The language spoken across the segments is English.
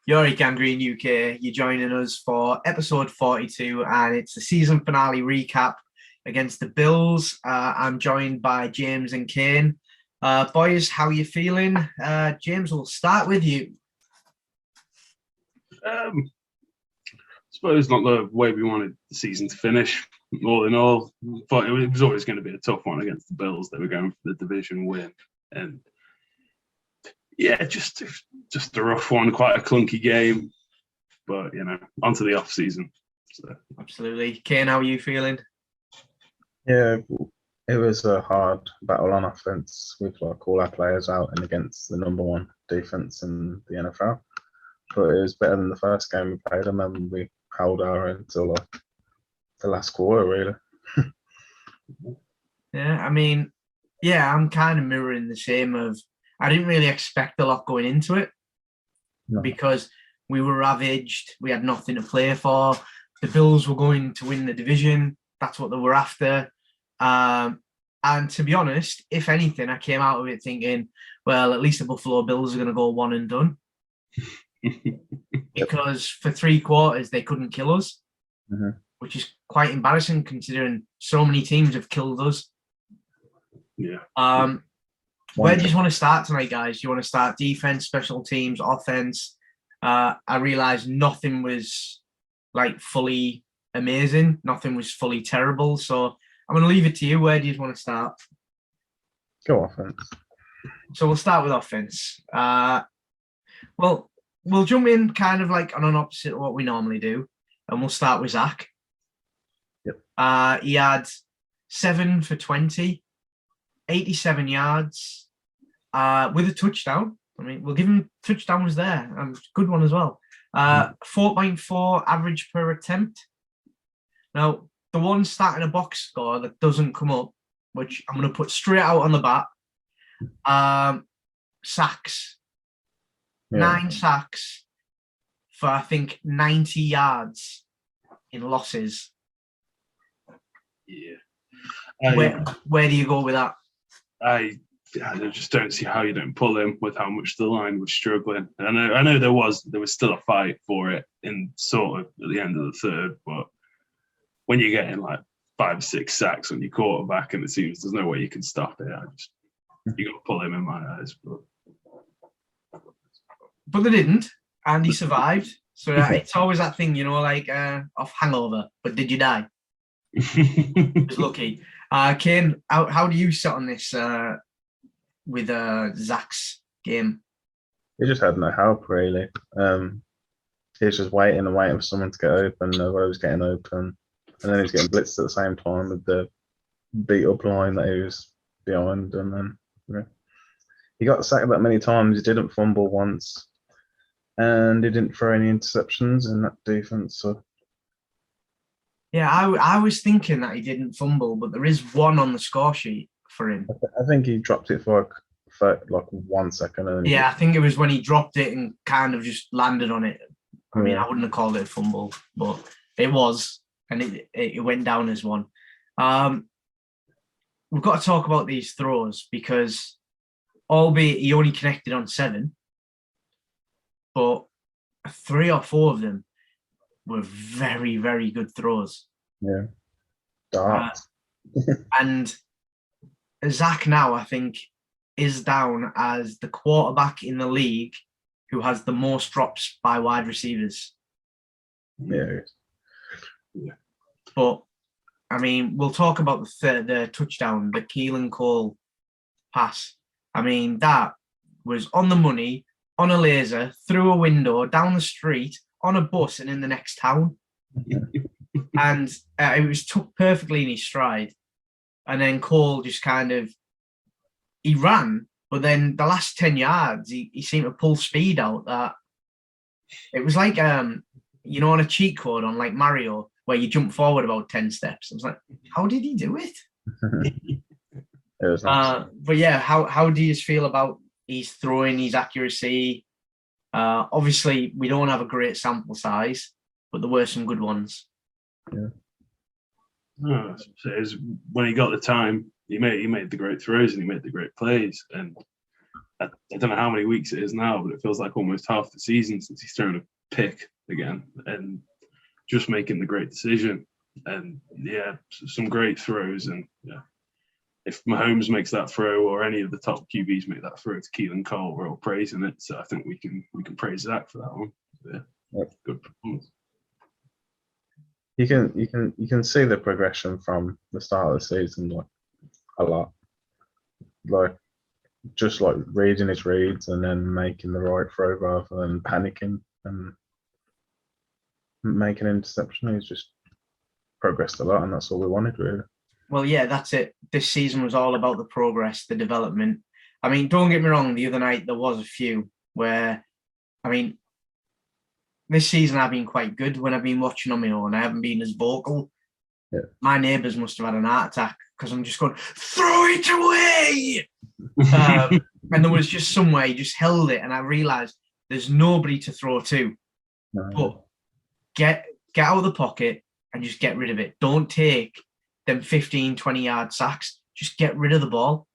Yori Gangrene UK. You're joining us for episode 42, and it's the season finale recap against the Bills. I'm joined by James and Kane. Boys, how are you feeling? James, we'll start with you. I suppose not the way we wanted the season to finish, all in all. But it was always going to be a tough one against the Bills. They were going for the division win. And yeah, just a rough one, quite a clunky game. But, onto the off-season. So. Absolutely. Kane, how are you feeling? Yeah, it was a hard battle on offense with all our players out and against the number one defense in the NFL. But it was better than the first game we played, and then we held our own until the last quarter, really. I'm kind of mirroring the same of I didn't really expect a lot going into it because we were ravaged. We had nothing to play for. The Bills were going to win the division. That's what they were after. And to be honest, if anything, I came out of it thinking, well, at least the Buffalo Bills are going to go one and done. Because for 3 quarters, they couldn't kill us, which is quite embarrassing considering so many teams have killed us. Yeah. Where do you want to start tonight, guys? Do you want to start defense, special teams, offense? I realized nothing was fully amazing. Nothing was fully terrible. So I'm going to leave it to you. Where do you want to start? Go offense. So we'll start with offense. Well, we'll jump in kind of on an opposite of what we normally do. And we'll start with Zach. Yep. He had 7 for 20, 87 yards with a touchdown. I mean, we'll give him touchdown was there. Good one as well. 4.4 average per attempt. Now, the one stat in a box score that doesn't come up, which I'm going to put straight out on the bat, sacks. Yeah. 9 sacks for, I think, 90 yards in losses. Yeah. Where do you go with that? I just don't see how you don't pull him with how much the line was struggling. I know there was still a fight for it in sort of at the end of the third, but when you're getting 5 or 6 sacks on your quarterback and it seems there's no way you can stop it, you got to pull him in my eyes. But they didn't, and he survived. So it's always that thing, off hangover. But did you die? It's lucky. Kane, how do you sit on this with Zach's game? He just had no help, really. He was just waiting and waiting for someone to get open. Nobody was getting open. And then he was getting blitzed at the same time with the beat-up line that he was behind. And then he got sacked that many times. He didn't fumble once. And he didn't throw any interceptions in that defense. So. Yeah, I was thinking that he didn't fumble, but there is one on the score sheet for him. I think he dropped it for 1 second. And I think it was when he dropped it and kind of just landed on it. I mean, I wouldn't have called it a fumble, but it was, and it went down as one. We've got to talk about these throws because, albeit he only connected on 7, but 3 or 4 of them were very, very good throws. Yeah. And Zach now, I think, is down as the quarterback in the league who has the most drops by wide receivers. Yeah. But, I mean, we'll talk about the touchdown, the Keelan Cole pass. I mean, that was on the money, on a laser, through a window, down the street, on a bus and in the next town. And it was took perfectly in his stride. And then Cole just he ran, but then the last 10 yards, he seemed to pull speed out that it was like, on a cheat code on Mario, where you jump forward about 10 steps. I was like, how did he do it? It was nice. But yeah, how do you feel about his throwing, his accuracy? Obviously, we don't have a great sample size, but there were some good ones. Yeah. When he got the time, he made the great throws and he made the great plays. And I don't know how many weeks it is now, but it feels like almost half the season since he's thrown a pick again and just making the great decision. And yeah, some great throws. And yeah, if Mahomes makes that throw or any of the top QBs make that throw to Keelan Cole, we're all praising it. So I think we can praise Zach for that one. Yeah, good performance. You can see the progression from the start of the season, like a lot. Like just like reading his reads and then making the right throw rather than panicking and making an interception. He's just progressed a lot, and that's all we wanted, really. Well, yeah, that's it. This season was all about the progress, the development. I mean, don't get me wrong, the other night there was a few where, I mean, this season I've been quite good when I've been watching on my own. I haven't been as vocal. Yeah. My neighbours must have had an heart attack because I'm just going, throw it away! And there was just some way he just held it, and I realised there's nobody to throw to. No. But get out of the pocket and just get rid of it. Don't take them 15, 20-yard sacks. Just get rid of the ball.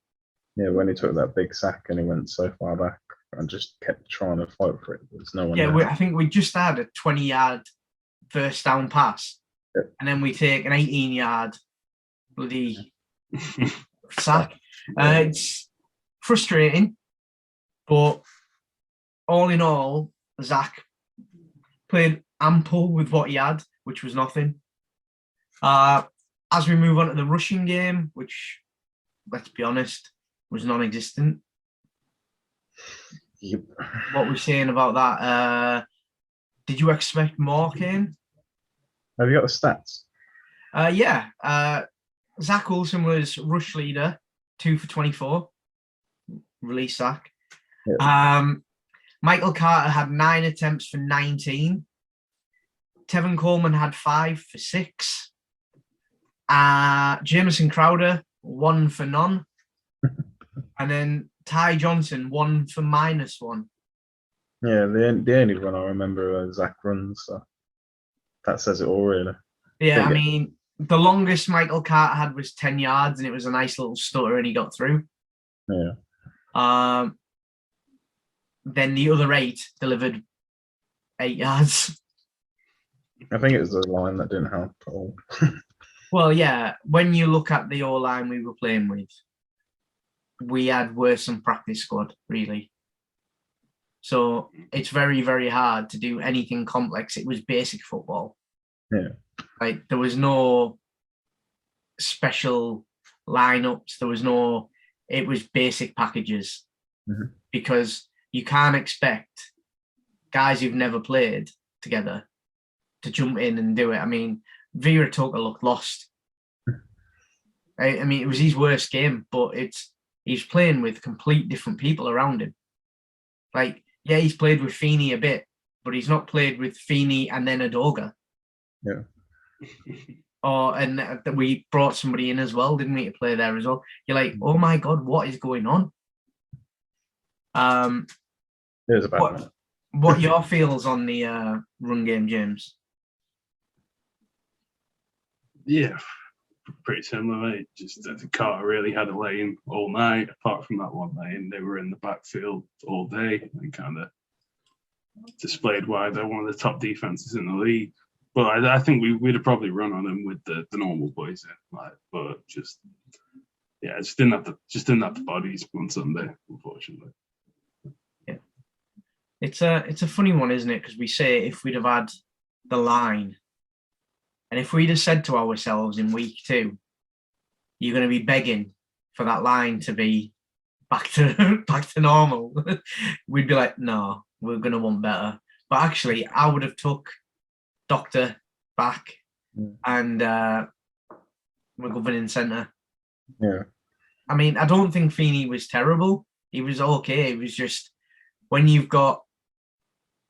Yeah, when he took that big sack and he went so far back and just kept trying to fight for it, there's no one. Yeah, there. I think we just had a 20-yard first down pass, and then we take an 18-yard bloody sack. It's frustrating, but all in all, Zach played ample with what he had, which was nothing. As we move on to the rushing game, which, let's be honest, was non-existent. Yep. What we're saying about that? Did you expect more, Kane? Have you got the stats? Yeah. Zach Wilson was rush leader, 2 for 24. Release Zach. Yep. Michael Carter had 9 attempts for 19. Tevin Coleman had 5 for 6. Jamison Crowder, 1 for none. And then Ty Johnson, 1 for -1. Yeah, the only run I remember Zach runs, so that says it all, really. Yeah, I mean, the longest Michael Carter had was 10 yards, and it was a nice little stutter, and he got through. Yeah. Then the other 8 delivered 8 yards. I think it was the line that didn't help at all. Well, yeah, when you look at the O-line we were playing with, we had worse than practice squad, really. So it's very, very hard to do anything complex. It was basic football. Yeah. Like, there was no special lineups. It was basic packages. Mm-hmm. Because you can't expect guys who've never played together to jump in and do it. I mean, Vera Tucker looked lost. I mean, it was his worst game, but he's playing with complete different people around him. Like, yeah, he's played with Feeney a bit, but he's not played with Feeney and then Adoga. Yeah. And we brought somebody in as well, didn't we, to play there as well? You're like, oh my God, what is going on? It was about what your feels on the run game, James? Yeah, pretty similar, mate. Just the Carter really had a lane all night. Apart from that one lane, they were in the backfield all day and kind of displayed why they're one of the top defenses in the league. But I think we'd have probably run on them with the normal boys in, but just didn't have the bodies on Sunday, unfortunately. Yeah, it's a funny one, isn't it? Because we say if we'd have had the line, and if we'd have said to ourselves in week 2, you're going to be begging for that line to be back to normal, we'd be like, no, we're going to want better. But actually, I would have took Doctor back and McGovern in centre. Yeah. I mean, I don't think Feeney was terrible. He was okay. It was just when you've got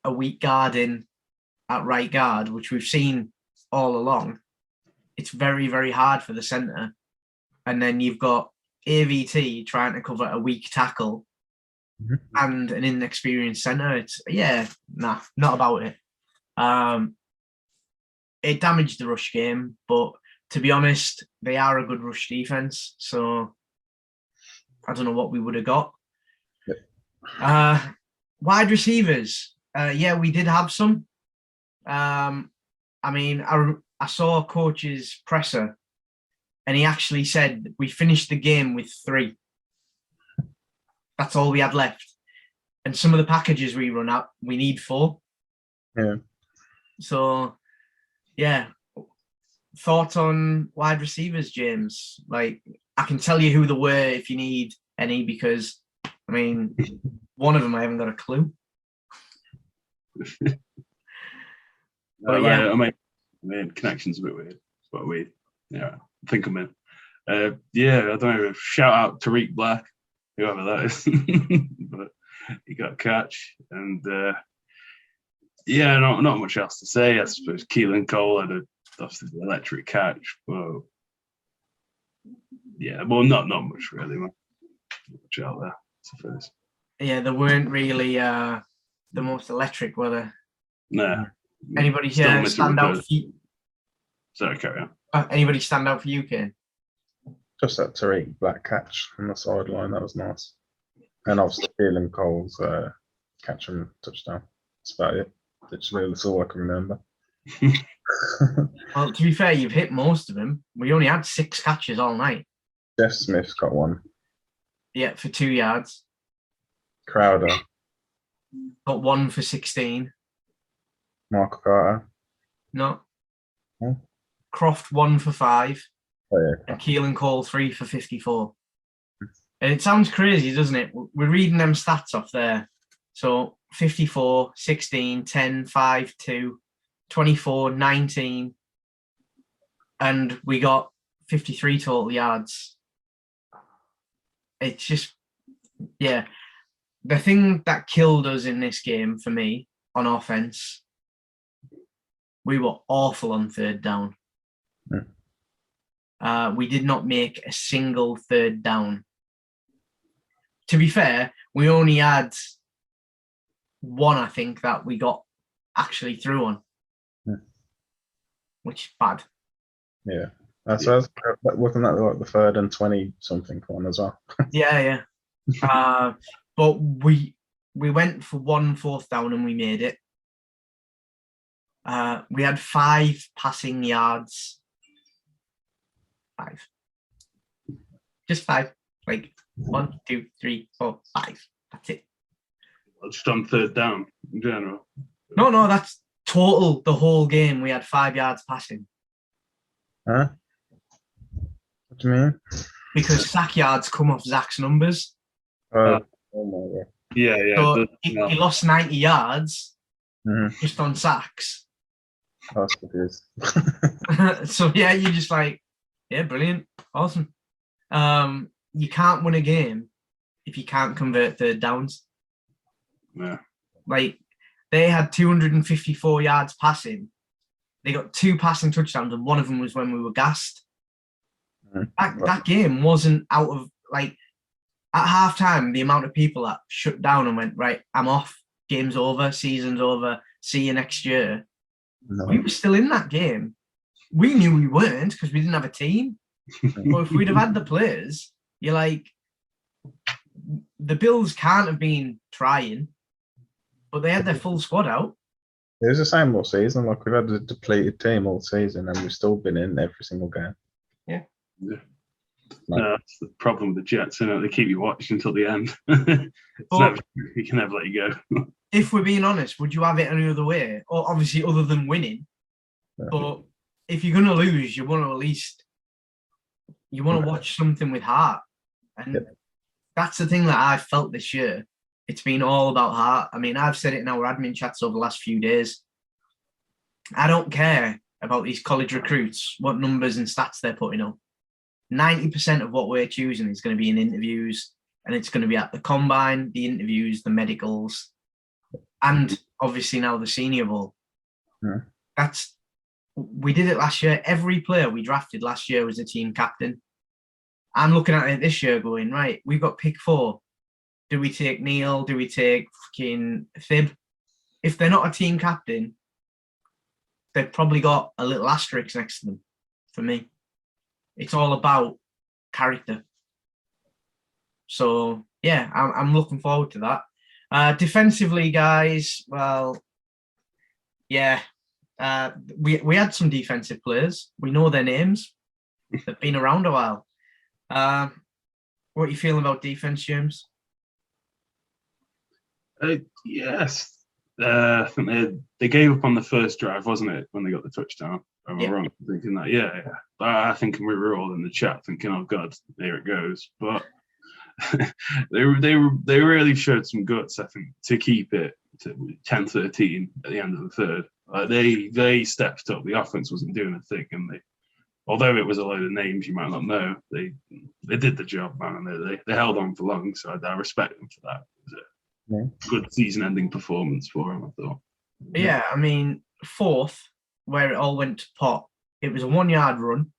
a weak guard in at right guard, which we've seen all along, it's very, very hard for the centre. And then you've got AVT trying to cover a weak tackle and an inexperienced centre. It's, not about it. It damaged the rush game, but to be honest, they are a good rush defence. So I don't know what we would have got. Wide receivers. Yeah, we did have some. I mean, I saw coach's presser, and he actually said we finished the game with 3. That's all we had left. And some of the packages we run out, we need 4. Yeah. So, yeah. Thoughts on wide receivers, James? Like, I can tell you who they were if you need any, because, I mean, one of them I haven't got a clue. But yeah. I mean, connection's a bit weird. But I think I'm in. Yeah, I don't know. Shout out Tariq Black, whoever that is. But he got a catch. And yeah, not much else to say. I suppose Keelan Cole had an electric catch. But yeah, well, not much really. Much out there, I suppose. Yeah, they weren't really the most electric, were they? No. Anybody here stand out for you? Sorry, carry on. Anybody stand out for you, Kane? Just that Tariq Black catch on the sideline, that was nice. And obviously Keelan Cole's catch and touchdown. That's about it. Literally, that's all I can remember. Well, to be fair, you've hit most of them. We only had 6 catches all night. Jeff Smith's got one. Yeah, for 2 yards. Crowder. Got 1 for 16. Michael Carter. No. Hmm? Croft 1 for 5. Oh, yeah. And Keelan Cole 3 for 54. And it sounds crazy, doesn't it? We're reading them stats off there. So 54, 16, 10, 5, 2, 24, 19. And we got 53 total yards. It's just, yeah. The thing that killed us in this game for me on offense, we were awful on 3rd down. We did not make a single 3rd down. To be fair, we only had 1, I think, that we got actually through on, which is bad. Yeah. Wasn't that like the 3rd and 20 something one as well? Yeah. But we went for 1 4th down and we made it. We had 5 passing yards. 5. Just 5. Like 1, 2, 3, 4, 5. That's it. Just on 3rd down in general. No, that's total. The whole game we had 5 yards passing. Huh? What do you mean? Because sack yards come off Zach's numbers. Oh my God. Yeah. So he lost 90 yards just on sacks. That's confused. So yeah, you're just like, yeah, brilliant, awesome. You can't win a game if you can't convert 3rd downs. Yeah. Like, they had 254 yards passing. They got 2 passing touchdowns, and one of them was when we were gassed. That game wasn't out of, like, at halftime, the amount of people that shut down and went, right, I'm off, game's over, season's over, see you next year. No. We were still in that game. We knew we weren't because we didn't have a team. But if we'd have had the players, you're like, the Bills can't have been trying, but they had their full squad out. It was the same all season. Like, we've had a depleted team all season, and we've still been in every single game. Yeah. No, that's the problem with the Jets, isn't it? They keep you watching until the end. You can never let you go. If we're being honest, would you have it any other way? Or obviously other than winning. Yeah. But if you're going to lose, you want to at least, you want to watch something with heart. And that's the thing that I've felt this year. It's been all about heart. I mean, I've said it in our admin chats over the last few days. I don't care about these college recruits, what numbers and stats they're putting up. 90% of what we're choosing is going to be in interviews, and it's going to be at the combine, the interviews, the medicals, and obviously now the Senior Bowl. Yeah. We did it last year. Every player we drafted last year was a team captain. I'm looking at it this year going, right, we've got pick 4. Do we take Neil? Do we take fucking Thib? If they're not a team captain, they've probably got a little asterisk next to them for me. It's all about character. So, yeah, I'm looking forward to that. Defensively, guys, well, yeah, we had some defensive players. We know their names. They've been around a while. What are you feeling about defense, James? Yes. I think they gave up on the first drive, wasn't it, when they got the touchdown? Am I wrong thinking that? Yeah. I think we were all in the chat thinking, "Oh God, there it goes." But they really showed some guts, I think, to keep it to 10-13 at the end of the third. They stepped up. The offense wasn't doing a thing, and although it was a load of names you might not know, they did the job, man, and they held on for long. So I respect them for that. It was a good season-ending performance for them, I thought. Yeah, I mean, fourth, where it all went to pot, it was a 1 yard run.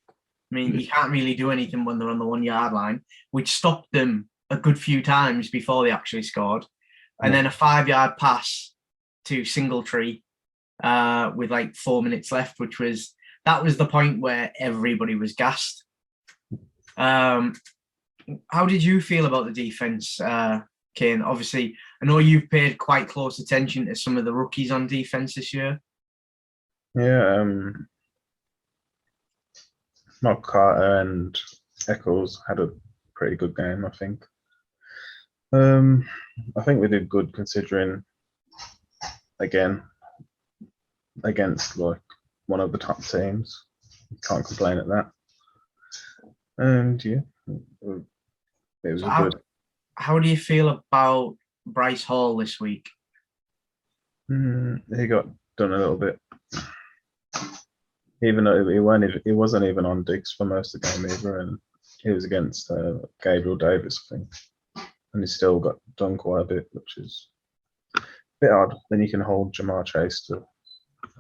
I mean, you can't really do anything when they're on the 1 yard line, which stopped them a good few times before they actually scored. And then a 5 yard pass to Singletree with like 4 minutes left, that was the point where everybody was gassed. How did you feel about the defense, Kane? Obviously, I know you've paid quite close attention to some of the rookies on defense this year. Yeah, Mark Carter and Eccles had a pretty good game, I think. I think we did good considering, again, against like one of the top teams. Can't complain at that. And yeah, it was good. How do you feel about Bryce Hall this week? He got done a little bit. Even though he wasn't even on Diggs for most of the game either, and he was against Gabriel Davis, I think, and he still got done quite a bit, which is a bit odd. Then you can hold Jamar Chase to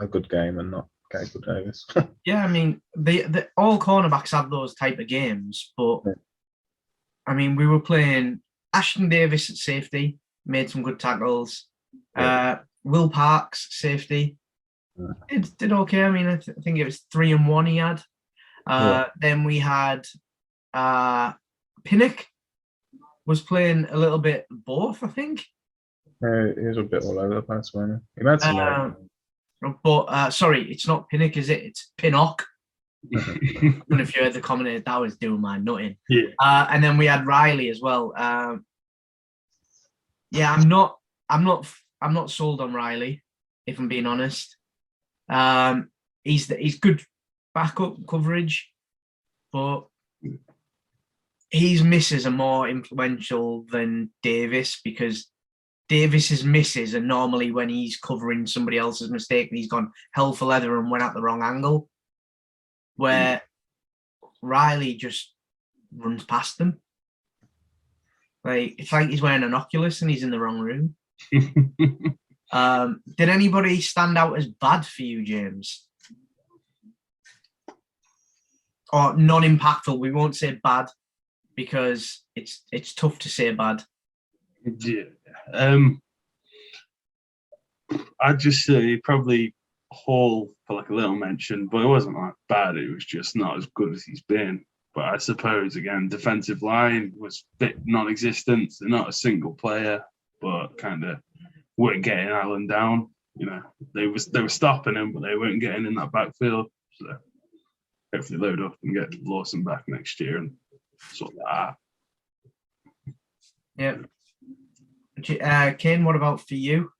a good game and not Gabriel Davis. Yeah, I mean, all cornerbacks have those type of games, but I mean, we were playing Ashton Davis at safety, made some good tackles. Will Parks, safety. It did okay. I mean, I think it was 3 and 1 he had. Then we had Pinnock was playing a little bit both, I think. He was a bit all over the place, wasn't he? He had some but sorry, it's not Pinnock, is it? It's Pinnock. I don't know if you heard the commentator, that was doing my nutting. Yeah. And then we had Riley as well. Yeah, I'm not sold on Riley, if I'm being honest. He's good backup coverage, but his misses are more influential than Davis, because Davis's misses are normally when he's covering somebody else's mistake and he's gone hell for leather and went at the wrong angle, where Riley just runs past them. It's like he's wearing an Oculus and he's in the wrong room. Did anybody stand out as bad for you, James? Or non-impactful? We won't say bad because it's tough to say bad. Yeah. I'd just say probably Hall for like a little mention, but it wasn't like bad. It was just not as good as he's been. But I suppose, again, defensive line was a bit non-existent. They're not a single player, but kind of weren't getting Allen down. You know, they were stopping him, but they weren't getting in that backfield. So hopefully load up and get Lawson back next year and sort that out. Yeah. Kane, what about for you?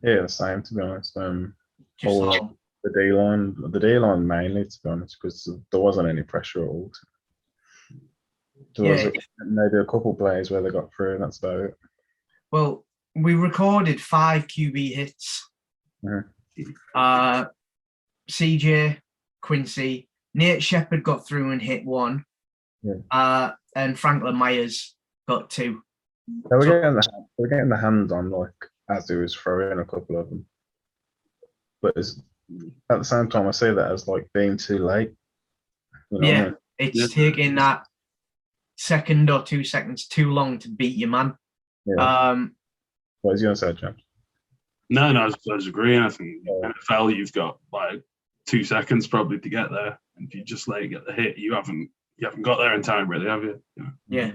Yeah, the same, to be honest. The D line mainly, to be honest, because there wasn't any pressure at all. There was maybe a couple plays where they got through, and that's about it. Well, we recorded 5 QB hits. CJ, Quincy, Nate Shepard got through and hit 1. And Franklin Myers got 2. They were getting the hands on, like, as he was throwing a couple of them. But at the same time, I say that as like being too late. You know what I mean? It's taking that second or 2 seconds too long to beat your man. Yeah. What was you gonna say, James? No, I was agreeing. I think NFL, you've got like 2 seconds probably to get there, and if you just let it get the hit, you haven't got there in time, really, have you? Yeah.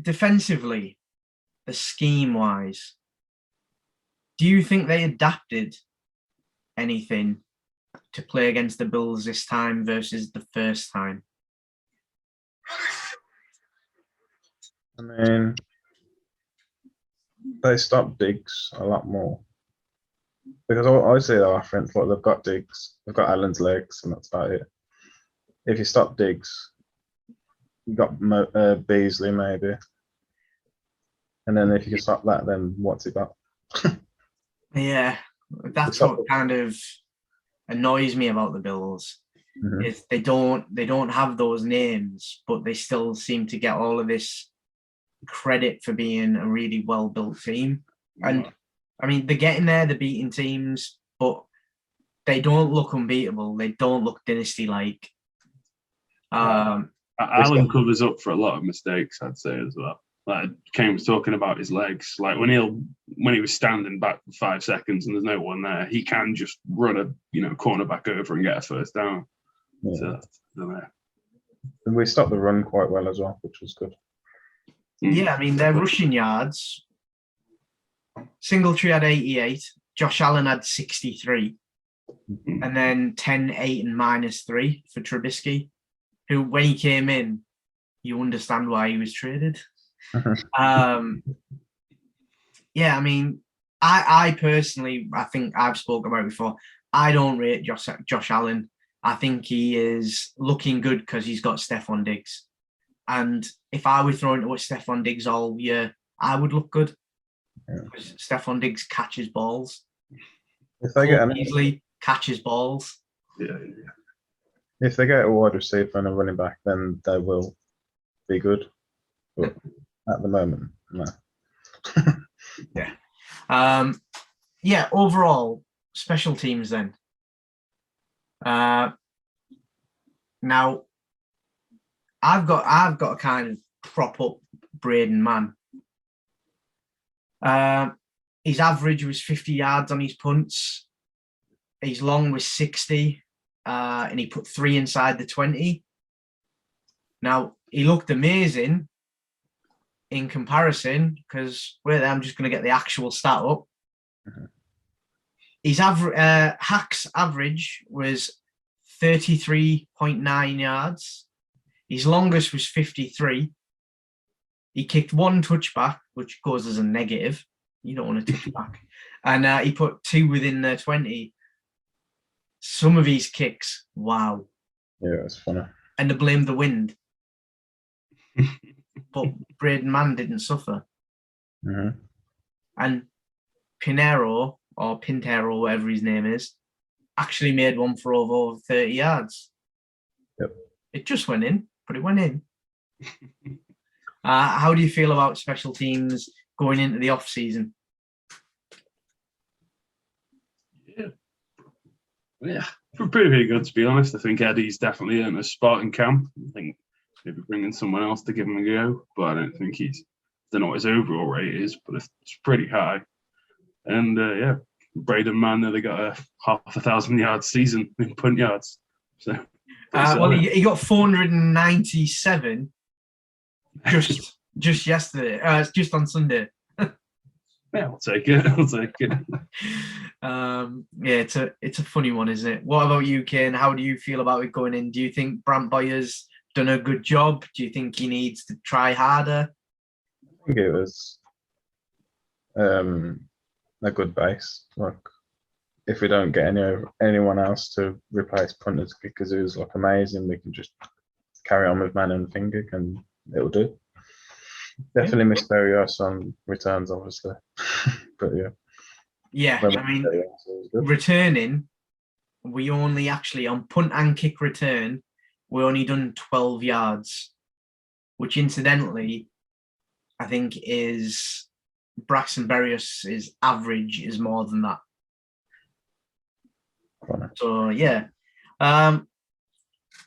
defensively, the scheme-wise, do you think they adapted anything to play against the Bills this time versus the first time? I mean, they stopped Diggs a lot more. Because I see their offense, like they've got Diggs, they've got Allen's legs, and that's about it. If you stop Diggs, you got Beasley maybe. And then if you can stop that, then what's he got? Yeah, that's what kind of annoys me about the Bills. Mhm. Is they don't have those names, but they still seem to get all of this credit for being a really well-built team. And I mean, they're getting there, they're beating teams, but they don't look unbeatable. They don't look dynasty-like. Allen covers up for a lot of mistakes, I'd say, as well. Like Kane was talking about his legs. Like when he was standing back for 5 seconds and there's no one there, he can just run a cornerback over and get a first down. Yeah. So I don't know. And we stopped the run quite well as well, which was good. Yeah, I mean, their rushing yards, Singletary had 88, Josh Allen had 63, and then 10, 8, and -3 for Trubisky, who, when he came in, you understand why he was traded. Yeah, I mean, I personally, I think I've spoken about it before, I don't rate Josh Allen. I think he is looking good because he's got Stephon Diggs. And if I were thrown to a Stephon Diggs all year, I would look good. Because Stephon Diggs catches balls. If they get easily catches balls. Yeah. If they get a wide receiver and a running back, then they will be good. But at the moment, no. Yeah. Overall, special teams then. Now, I've got to kind of prop up Braden Mann. His average was 50 yards on his punts. His long was 60, and he put 3 inside the 20. Now, he looked amazing in comparison because I'm just going to get the actual stat up. His Hack's average was 33.9 yards. His longest was 53. He kicked 1 touchback, which goes as a negative. You don't want a touchback. And he put 2 within the 20. Some of these kicks, wow. Yeah, it's funny. And they blamed the wind. But Braden Mann didn't suffer. Mm-hmm. And Pinero, or Pintero, whatever his name is, actually made one for over 30 yards. Yep. It just went in, but it went in. How do you feel about special teams going into the off-season? Yeah, pretty good, to be honest. I think Eddie's definitely earned a spot in camp. I think maybe bringing someone else to give him a go, but I don't think I don't know what his overall rate is, but it's pretty high. And Braden Mann nearly got a 500 yard season in punt yards. So he got 497 just yesterday. Just on Sunday. Yeah, I'll take it. It's a funny one, isn't it? What about you, Kane? How do you feel about it going in? Do you think Brant Boyer's done a good job? Do you think he needs to try harder? I think it was a good base. Like, if we don't get anyone else to replace punters, kickers who's like amazing, we can just carry on with Man and Finger, and it'll do. Definitely miss Berrios on returns, obviously. But yeah. Yeah, I mean, returning, we only actually, on punt and kick return, we only done 12 yards, which incidentally, I think is Braxton Berrios' average is more than that. So, yeah.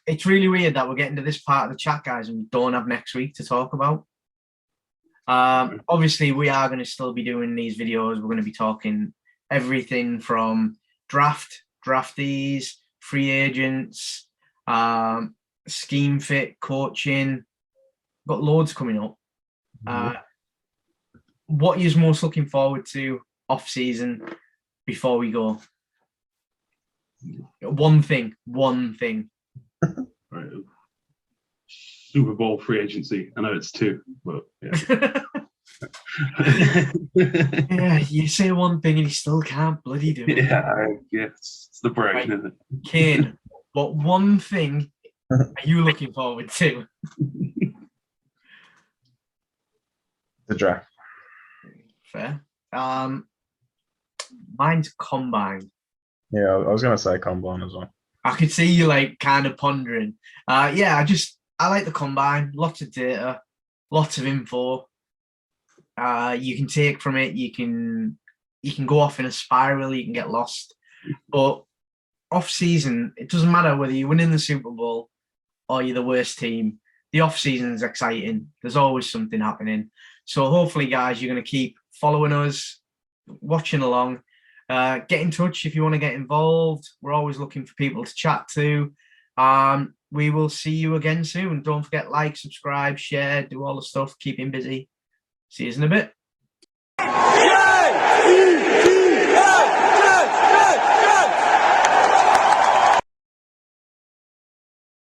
It's really weird that we're getting to this part of the chat, guys, and we don't have next week to talk about. Obviously, we are going to still be doing these videos. We're going to be talking everything from draftees, free agents, scheme fit, coaching. Got loads coming up. What you're most looking forward to off season before we go? One thing. Right. Super Bowl free agency. I know it's 2, but yeah. Yeah, you say one thing and you still can't bloody do it. Yeah, it's the brain, Right. isn't it? Kane, what one thing are you looking forward to? The draft. Fair. Mine's combine. Yeah, I was going to say combine as well. I could see you like kind of pondering. Yeah, I like the combine. Lots of data, lots of info. You can take from it. You can go off in a spiral. You can get lost. But off season, it doesn't matter whether you're winning the Super Bowl or you're the worst team. The off season is exciting. There's always something happening. So hopefully, guys, you're going to keep following us, watching along. Get in touch if you want to get involved. We're always looking for people to chat to. We will see you again soon. Don't forget, like, subscribe, share, do all the stuff. Keep him busy. See you in a bit.